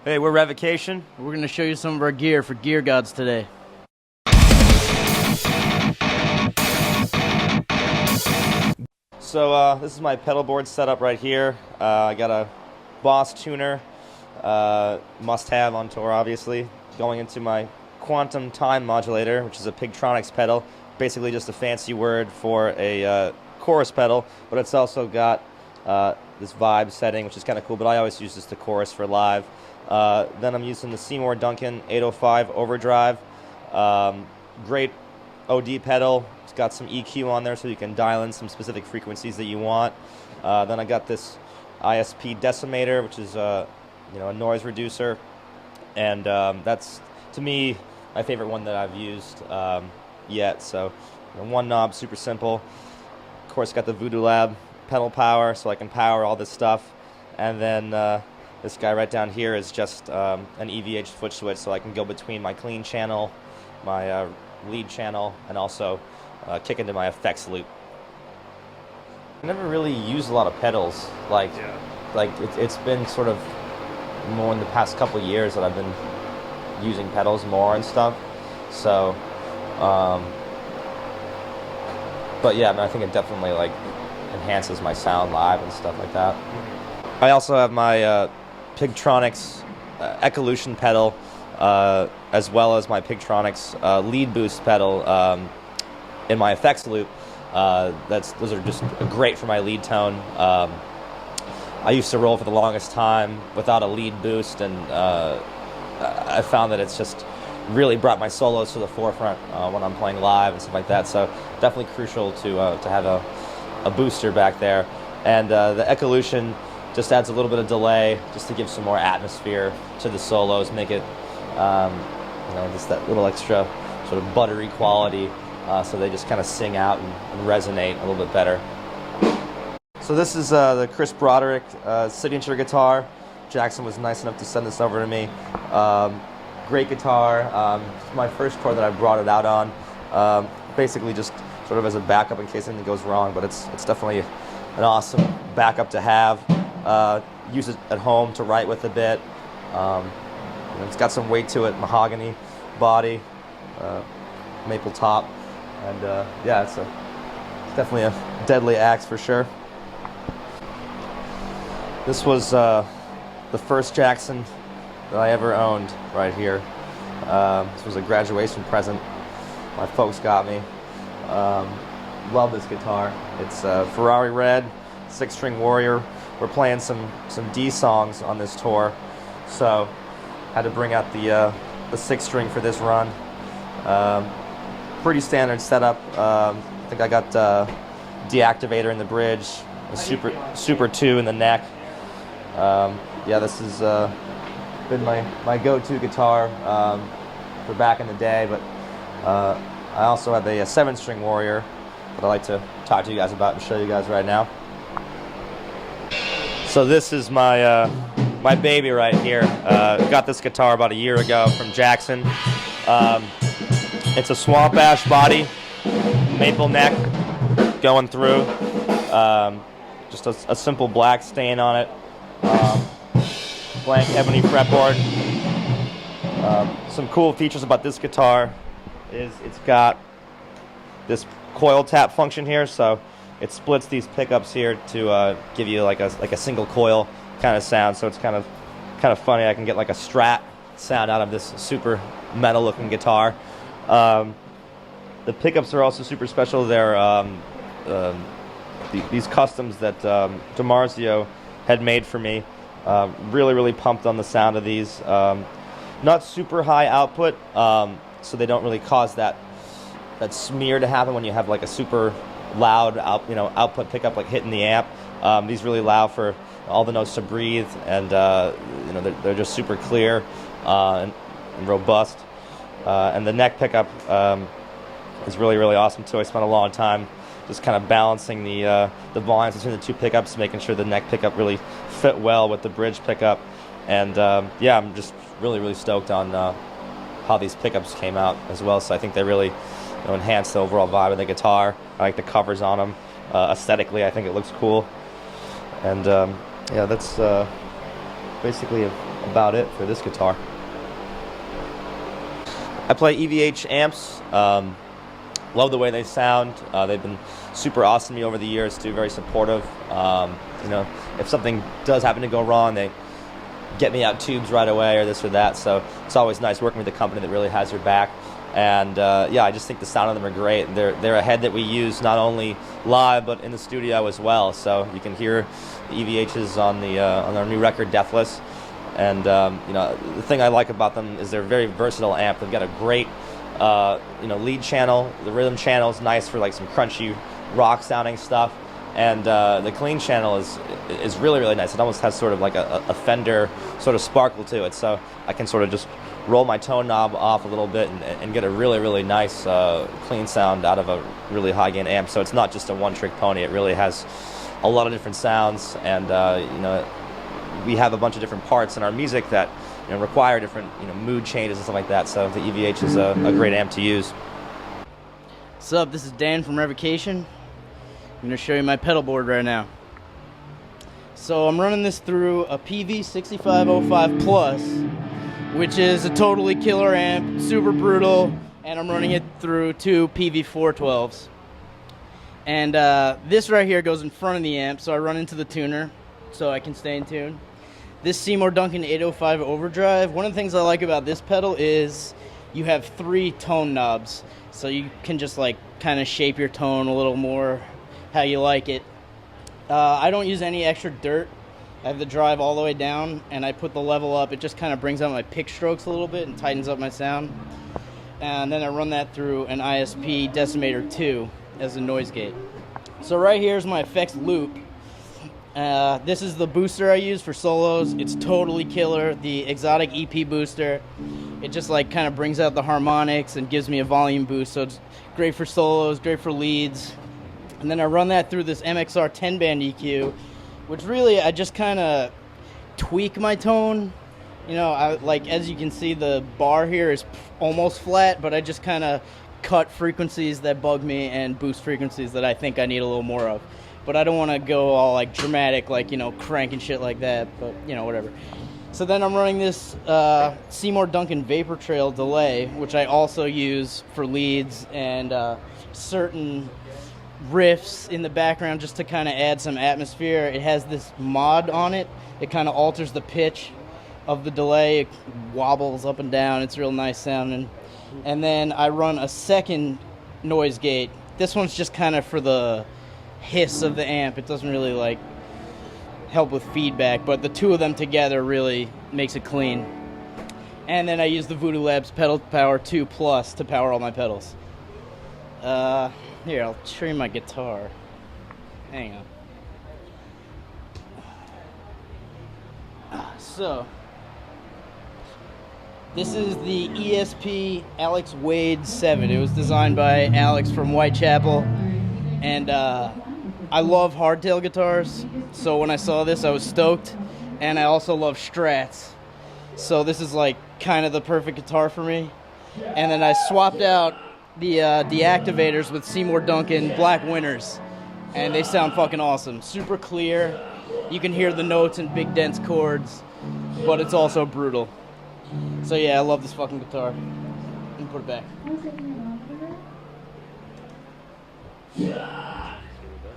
Hey, we're Revocation. We're going to show you some of our gear for Gear Gods today. So this is my pedal board setup right here. I got a Boss tuner, must-have on tour, obviously. Going into my Quantum Time Modulator, which is a Pigtronics pedal. Basically just a fancy word for a chorus pedal, but it's also got this vibe setting, which is kind of cool, but I always use this to chorus for live. Then I'm using the Seymour Duncan 805 Overdrive. Great OD pedal. It's got some EQ on there so you can dial in some specific frequencies that you want. Then I got this ISP Decimator, which is a noise reducer, and that's, to me, my favorite one that I've used yet. So one knob, super simple. Of course, got the Voodoo Lab pedal power, so I can power all this stuff. And then this guy right down here is just an EVH foot switch, so I can go between my clean channel, my lead channel, and also kick into my effects loop. I never really used a lot of pedals. It's been sort of more in the past couple of years that I've been using pedals more and stuff. So, but yeah, I think it definitely enhances my sound live and stuff like that. I also have my Pigtronics Ecolution pedal, as well as my Pigtronics lead boost pedal in my effects loop. Those are just great for my lead tone. I used to roll for the longest time without a lead boost, and I found that it's just really brought my solos to the forefront when I'm playing live and stuff like that. So definitely crucial to have a booster back there. And the Ecolution just adds a little bit of delay just to give some more atmosphere to the solos, make it just that little extra sort of buttery quality, so they just kind of sing out and resonate a little bit better. So this is the Chris Broderick signature guitar. Jackson was nice enough to send this over to me. Great guitar. It's my first tour that I brought it out on. Basically just sort of as a backup in case anything goes wrong, but it's definitely an awesome backup to have. Use it at home to write with a bit. It's got some weight to it, mahogany body, maple top, and yeah, it's definitely a deadly axe for sure. This was the first Jackson that I ever owned right here. This was a graduation present my folks got me. Love this guitar. It's Ferrari red, 6-string Warrior. We're playing some D songs on this tour, so had to bring out the 6-string for this run. Pretty standard setup. I think I got deactivator in the bridge, a Super 2 in the neck. Yeah, this has been my go-to guitar for back in the day, but I also have a 7-string Warrior that I'd like to talk to you guys about and show you guys right now. So this is my my baby right here. Got this guitar about a year ago from Jackson. It's a Swamp Ash body, maple neck going through. Just a simple black stain on it. Blank ebony fretboard. Some cool features about this guitar is it's got this coil tap function here, so it splits these pickups here to give you like a single coil kind of sound. So it's kind of funny. I can get like a Strat sound out of this super metal looking guitar. The pickups are also super special. They're these customs that DiMarzio had made for me. Really pumped on the sound of these. Not super high output, so they don't really cause that smear to happen when you have like a super loud output pickup like hitting the amp. These really allow for all the notes to breathe, and they're just super clear and robust. And the neck pickup is really awesome too. I spent a long time just kind of balancing the volumes between the two pickups, making sure the neck pickup really fit well with the bridge pickup. And yeah, I'm just really stoked on how these pickups came out as well. So I think they really enhance the overall vibe of the guitar. I like the covers on them. Aesthetically, I think it looks cool. And yeah, that's basically about it for this guitar. I play EVH amps. Love the way they sound. They've been super awesome to me over the years too, very supportive. You know, if something does happen to go wrong, they get me out tubes right away or this or that. So it's always nice working with a company that really has your back. And yeah, I just think the sound of them are great. They're a head that we use not only live but in the studio as well. So you can hear the EVHs on our new record, Deathless. And you know, the thing I like about them is they're a very versatile amp. They've got a great you know, lead channel. The rhythm channel is nice for like some crunchy rock sounding stuff. And the clean channel is really, really nice. It almost has sort of like a Fender sort of sparkle to it. So I can sort of just roll my tone knob off a little bit and get a really, really nice clean sound out of a really high gain amp. So it's not just a one-trick pony. It really has a lot of different sounds. And you know, we have a bunch of different parts in our music that, you know, require different, you know, mood changes and stuff like that. So the EVH is a great amp to use. What's up? This is Dan from Revocation. I'm going to show you my pedal board right now. So I'm running this through a PV6505 Plus, which is a totally killer amp, super brutal, and I'm running it through two PV412s. And this right here goes in front of the amp, so I run into the tuner so I can stay in tune. This Seymour Duncan 805 Overdrive, one of the things I like about this pedal is you have 3 tone knobs, so you can just like kind of shape your tone a little more how you like it. I don't use any extra dirt. I have the drive all the way down, and I put the level up. It just kind of brings out my pick strokes a little bit and tightens up my sound. And then I run that through an ISP Decimator 2 as a noise gate. So right here is my effects loop. This is the booster I use for solos. It's totally killer, the Exotic EP booster. It just like kind of brings out the harmonics and gives me a volume boost, so it's great for solos, great for leads. And then I run that through this MXR 10-band EQ, which really I just kind of tweak my tone. You know, like as you can see, the bar here is almost flat, but I just kind of cut frequencies that bug me and boost frequencies that I think I need a little more of. But I don't want to go all like dramatic, like, you know, cranking shit like that, but, you know, whatever. So then I'm running this Seymour Duncan Vapor Trail delay, which I also use for leads and certain riffs in the background just to kind of add some atmosphere. It has this mod on it. It kind of alters the pitch of the delay. It wobbles up and down. It's real nice sounding. And then I run a second noise gate. This one's just kind of for the hiss of the amp. It doesn't really like help with feedback, but the two of them together really makes it clean. And then I use the Voodoo Labs Pedal Power 2 Plus to power all my pedals. Here, I'll show you my guitar. Hang on. So, this is the ESP Alex Wade 7. It was designed by Alex from Whitechapel. And I love hardtail guitars, so when I saw this I was stoked. And I also love Strats. So this is like kind of the perfect guitar for me. And then I swapped out the deactivators with Seymour Duncan Black Winners, and they sound fucking awesome. Super clear. You can hear the notes in big dense chords, but it's also brutal. So yeah, I love this fucking guitar. Let me put it back.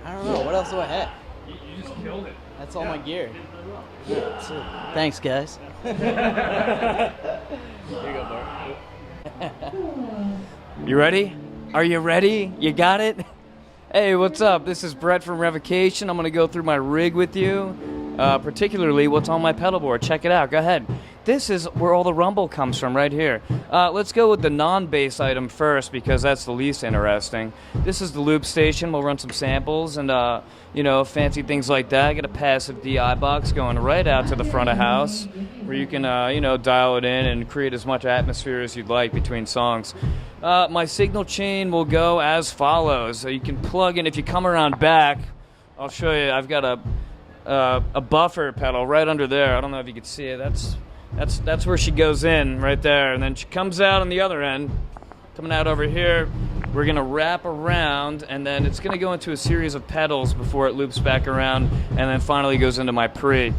I don't know, what else do I have? You just killed it. That's all my gear. So, thanks, guys. Here you go, Bart. You ready? Are you ready? You got it? Hey, what's up? This is Brett from Revocation. I'm going to go through my rig with you, particularly what's on my pedal board. Check it out. Go ahead. This is where all the rumble comes from, right here. Let's go with the non-bass item first, because that's the least interesting. This is the loop station. We'll run some samples and, you know, fancy things like that. I got a passive DI box going right out to the front of house, where you can, you know, dial it in and create as much atmosphere as you'd like between songs. My signal chain will go as follows. So you can plug in, if you come around back, I'll show you. I've got a buffer pedal right under there. I don't know if you can see it. That's where she goes in, right there. And then she comes out on the other end, coming out over here. We're going to wrap around, and then it's going to go into a series of pedals before it loops back around, and then finally goes into my pre.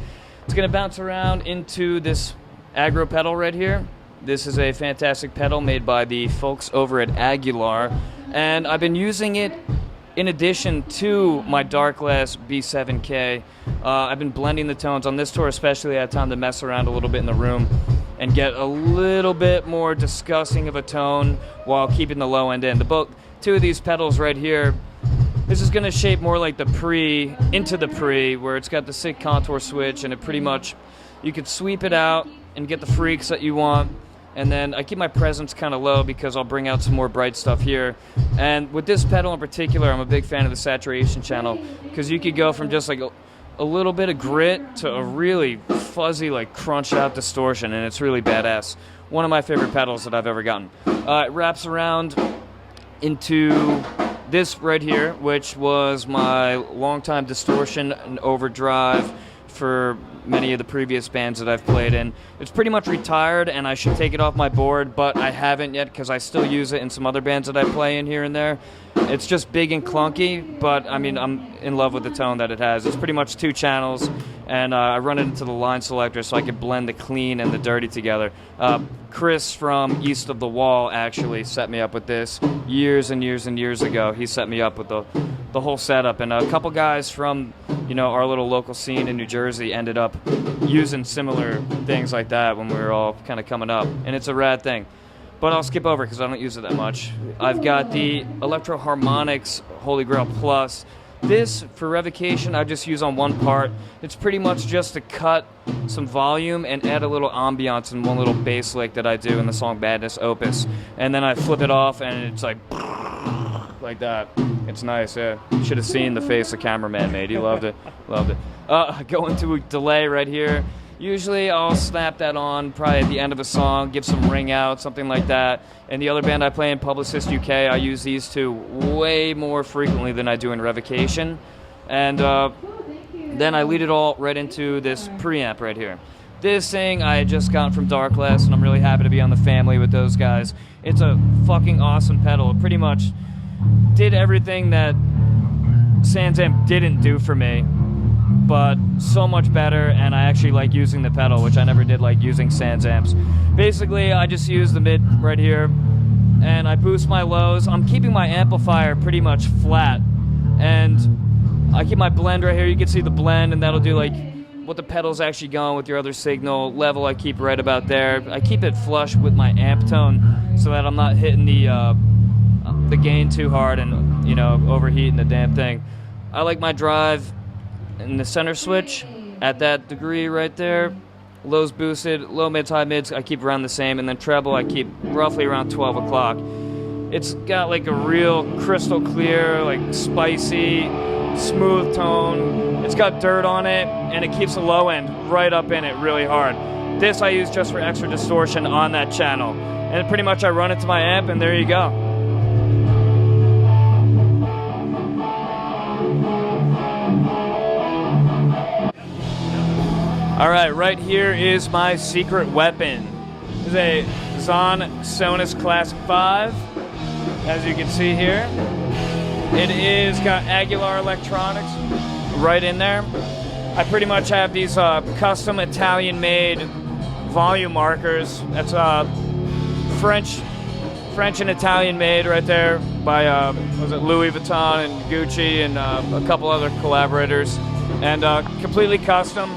It's gonna bounce around into this aggro pedal right here. This is a fantastic pedal made by the folks over at Aguilar, and I've been using it in addition to my Darkglass B7K. I've been blending the tones on this tour, especially. I had time to mess around a little bit in the room and get a little bit more disgusting of a tone while keeping the low end in. Two of these pedals right here, this is gonna shape more like the pre, into the pre, where it's got the sick contour switch, and it pretty much, you could sweep it out and get the freaks that you want. And then I keep my presence kind of low because I'll bring out some more bright stuff here. And with this pedal in particular, I'm a big fan of the saturation channel, because you could go from just like a little bit of grit to a really fuzzy, like crunch out distortion, and it's really badass. One of my favorite pedals that I've ever gotten. It wraps around into this right here, which was my longtime distortion and overdrive for many of the previous bands that I've played in. It's pretty much retired, and I should take it off my board, but I haven't yet because I still use it in some other bands that I play in here and there. It's just big and clunky, but I mean, I'm in love with the tone that it has. It's pretty much 2 channels, and I run it into the line selector so I can blend the clean and the dirty together. Chris from East of the Wall actually set me up with this years and years and years ago. He set me up with the whole setup, and a couple guys from, you know, our little local scene in New Jersey ended up using similar things like that when we were all kind of coming up, and it's a rad thing. But I'll skip over because I don't use it that much. I've got the Electro Harmonics Holy Grail Plus. This, for Revocation, I just use on one part. It's pretty much just to cut some volume and add a little ambiance in one little bass lick that I do in the song Badness Opus. And then I flip it off, and it's like that. It's nice, yeah. You should have seen the face the cameraman made. He loved it. Loved it. Go into a delay right here. Usually I'll snap that on probably at the end of a song, give some ring out, something like that. And the other band I play in, Publicist UK, I use these two way more frequently than I do in Revocation. And then I lead it all right into this preamp right here. This thing I had just gotten from Darkglass, and I'm really happy to be on the family with those guys. It's a fucking awesome pedal. It pretty much did everything that SansAmp didn't do for me, but so much better, and I actually like using the pedal, which I never did like using SansAmps. Basically, I just use the mid right here, and I boost my lows. I'm keeping my amplifier pretty much flat, and I keep my blend right here. You can see the blend, and that'll do like what the pedal's actually going with your other signal. Level I keep right about there. I keep it flush with my amp tone so that I'm not hitting the gain too hard and, you know, overheating the damn thing. I like my drive in the center switch at that degree right there. Lows boosted, low mids, high mids I keep around the same, and then treble I keep roughly around 12 o'clock. It's got like a real crystal clear, like spicy, smooth tone. It's got dirt on it, and it keeps the low end right up in it really hard. This I use just for extra distortion on that channel. And pretty much I run it to my amp, and there you go. All right here is my secret weapon. This is a Zon Sonus Classic 5, as you can see here. It is got Aguilar electronics right in there. I pretty much have these custom Italian-made volume markers. That's French and Italian-made right there by was it Louis Vuitton and Gucci and a couple other collaborators, and completely custom.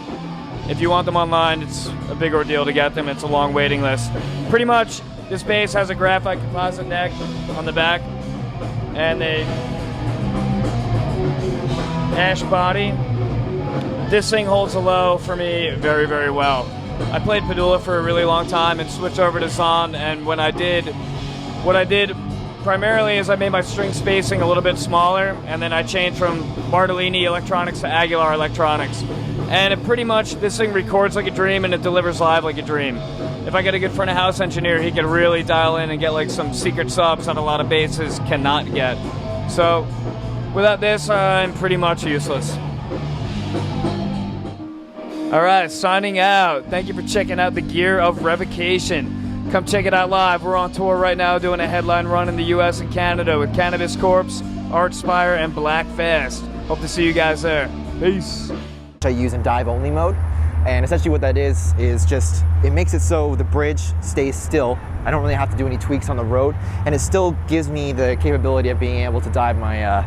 If you want them online, it's a big ordeal to get them. It's a long waiting list. Pretty much, this bass has a graphite composite neck on the back and a ash body. This thing holds a low for me very, very well. I played Padula for a really long time and switched over to Zon, and what I did primarily is I made my string spacing a little bit smaller, and then I changed from Bartolini electronics to Aguilar electronics. And it pretty much, this thing records like a dream and it delivers live like a dream. If I get a good front of house engineer, he can really dial in and get like some secret subs that a lot of basses cannot get. So without this, I'm pretty much useless. All right, signing out. Thank you for checking out the gear of Revocation. Come check it out live. We're on tour right now doing a headline run in the US and Canada with Cannabis Corpse, Archspire, and Black Fast. Hope to see you guys there. Peace. I use in dive only mode. And essentially what that is just, it makes it so the bridge stays still. I don't really have to do any tweaks on the road, and it still gives me the capability of being able to dive my